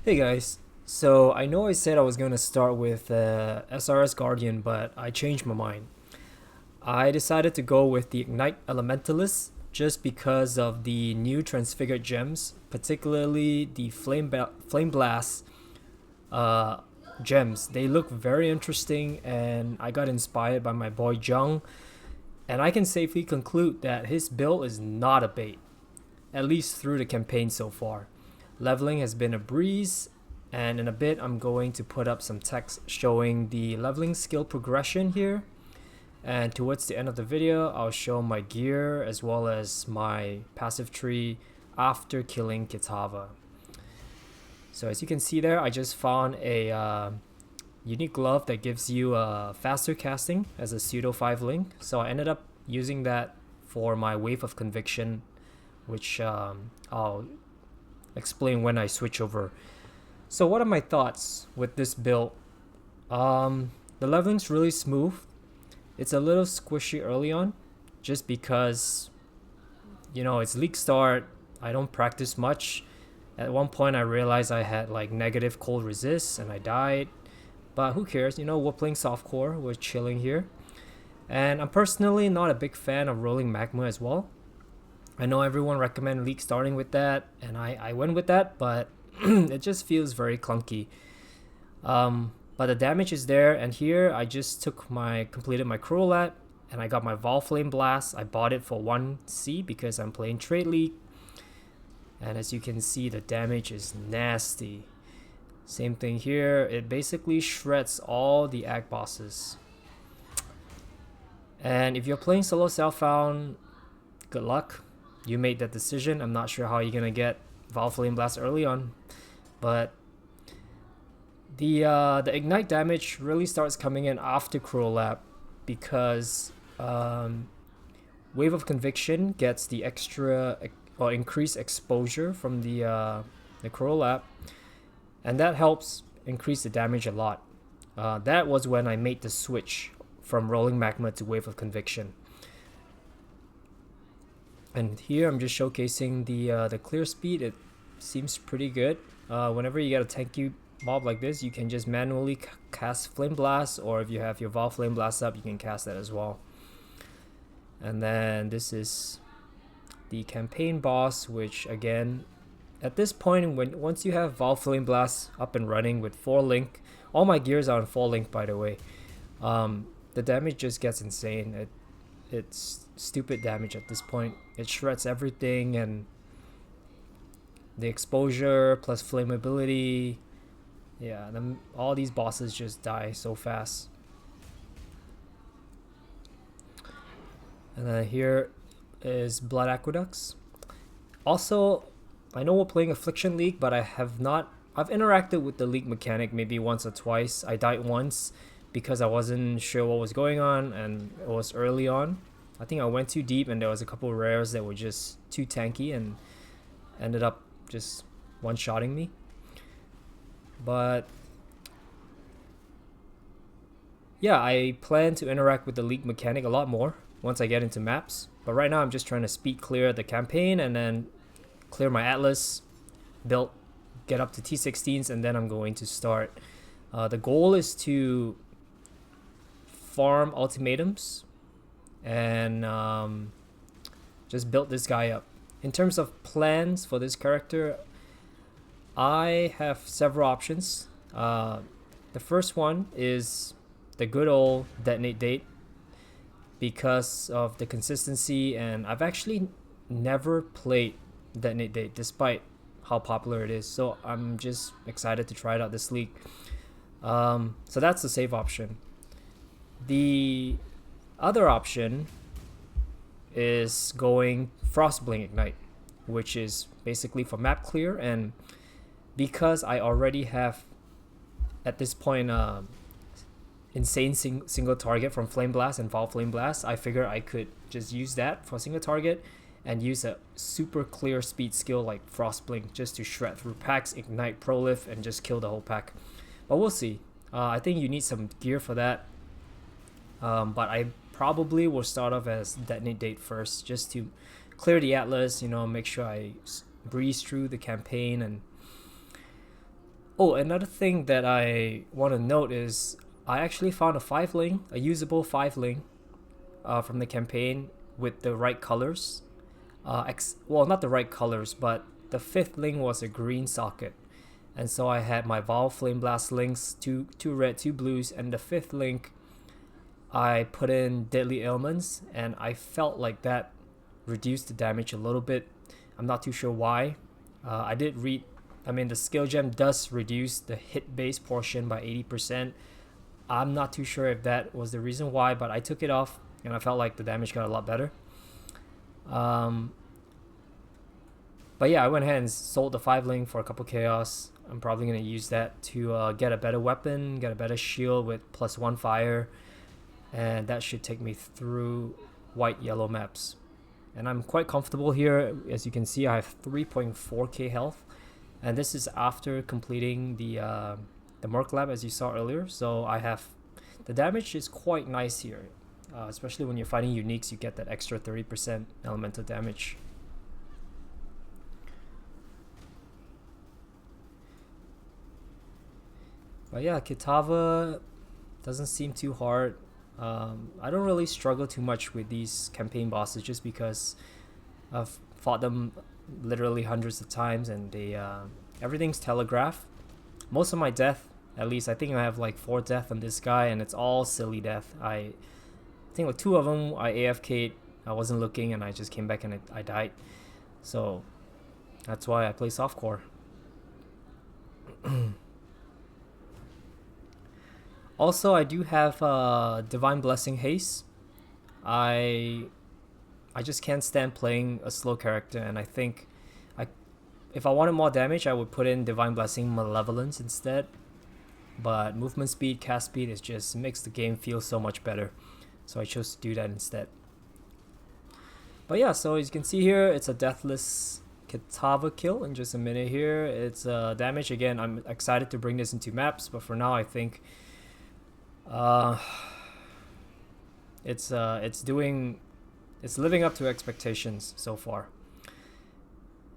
Hey guys, so I know I said I was going to start with SRS Guardian, but I changed my mind. I decided to go with the Ignite Elementalist just because of the new transfigured gems, particularly the Flameblast uh, gems. They look very interesting, and I got inspired by my boy Jung, and I can safely conclude that his build is not a bait, at least through the campaign so far. Leveling has been a breeze, and in a bit I'm going to put up some text showing the leveling skill progression here. And towards the end of the video, I'll show my gear as well as my passive tree after killing Kitava. So as you can see there, I just found a unique glove that gives you faster casting as a pseudo 5 link. So I ended up using that for my Wave of Conviction, which I'll explain when I switch over. So what are my thoughts with this build? The leveling's really smooth. It's a little squishy early on, just because, it's league start. I don't practice much. At one point I realized I had like negative cold resist and I died. But who cares? We're playing softcore, we're chilling here. And I'm personally not a big fan of rolling magma as well. I know everyone recommend league starting with that, and I went with that, but it just feels very clunky. But the damage is there, and here I just completed my Corolat, and I got my Vaal Flameblast. I bought it for 1C because I'm playing Trade League. And as you can see, the damage is nasty. Same thing here, it basically shreds all the ag bosses. And if you're playing solo self-found, good luck. You made that decision. I'm not sure how you're gonna get Vaal Flameblast early on, but the ignite damage really starts coming in after Cruel because Wave of Conviction gets the extra or increased exposure from the Cruel, and that helps increase the damage a lot. That was when I made the switch from Rolling Magma to Wave of Conviction. And here I'm just showcasing the clear speed. It seems pretty good. Whenever you get a tanky mob like this, you can just manually cast Flame Blast, or if you have your Vaal Flame Blast up, you can cast that as well. And then this is the campaign boss, which again, at this point, once you have Vaal Flame Blast up and running with 4 link, all my gears are on 4 link by the way, the damage just gets insane. It's stupid damage at this point. It shreds everything, and the exposure plus flammability, yeah, all these bosses just die so fast. And then here is Blood Aqueducts. Also, I know we're playing Affliction League, but I've interacted with the league mechanic maybe once or twice. I died once because I wasn't sure what was going on, and it was early on. I think I went too deep, and there was a couple of rares that were just too tanky and ended up just one-shotting me. But yeah, I plan to interact with the league mechanic a lot more once I get into maps. But right now I'm just trying to speed clear the campaign and then clear my Atlas, get up to T16s, and then I'm going to start. The goal is to farm ultimatums and just build this guy up. In terms of plans for this character, I have several options. The first one is the good old detonate date because of the consistency, and I've actually never played detonate date despite how popular it is, so I'm just excited to try it out this league. So that's the safe option. The other option is going Frostblink Ignite, which is basically for map clear, and because I already have at this point insane single target from Flame Blast and Vaal Flame Blast, I figure I could just use that for single target and use a super clear speed skill like Frostblink just to shred through packs, ignite Prolift, and just kill the whole pack. But we'll see. I think you need some gear for that. But I probably will start off as detonate date first, just to clear the Atlas, make sure I breeze through the campaign, and Oh, another thing that I want to note is I actually found a 5 ling, a usable 5 ling from the campaign with the right colors. Well, not the right colors, but the 5th ling was a green socket. And so I had my Vaal Flameblast links, two red, two blues, and the 5th link I put in Deadly Ailments, and I felt like that reduced the damage a little bit. I'm not too sure why. I did read, I mean, the skill gem does reduce the hit base portion by 80%. I'm not too sure if that was the reason why, but I took it off and I felt like the damage got a lot better. But yeah, I went ahead and sold the 5 ling for a couple chaos. I'm probably going to use that to get a better weapon, get a better shield with +1 fire, and that should take me through white yellow maps. And I'm quite comfortable here. As you can see, I have 3.4k health, and this is after completing the Merc Lab, as you saw earlier. So I have, the damage is quite nice here, especially when you're fighting uniques. You get that extra 30% elemental damage. But yeah, Kitava doesn't seem too hard. I don't really struggle too much with these campaign bosses just because I've fought them literally hundreds of times, and they everything's telegraphed. Most of my death, at least I think I have like 4 death on this guy, and it's all silly death. I think like 2 of them I AFK'd, I wasn't looking, and I just came back and I died. So that's why I play softcore. Also, I do have Divine Blessing Haste. I just can't stand playing a slow character, and I think if I wanted more damage, I would put in Divine Blessing Malevolence instead. But movement speed, cast speed, is just makes the game feel so much better. So I chose to do that instead. But yeah, so as you can see here, it's a deathless Kitava kill in just a minute here. It's damage again. I'm excited to bring this into maps, but for now I think it's living up to expectations so far.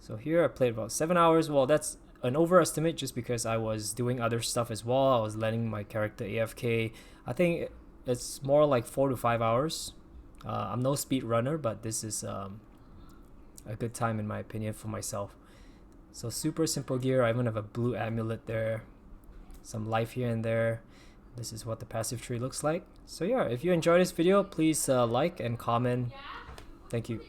So here I played about 7 hours. Well, that's an overestimate just because I was doing other stuff as well. I was letting my character AFK. I think it's more like 4 to 5 hours. I'm no speed runner, but this is a good time in my opinion for myself. So super simple gear. I even have a blue amulet there, some life here and there. This is what the passive tree looks like. So yeah, if you enjoyed this video, please like and comment. Thank you.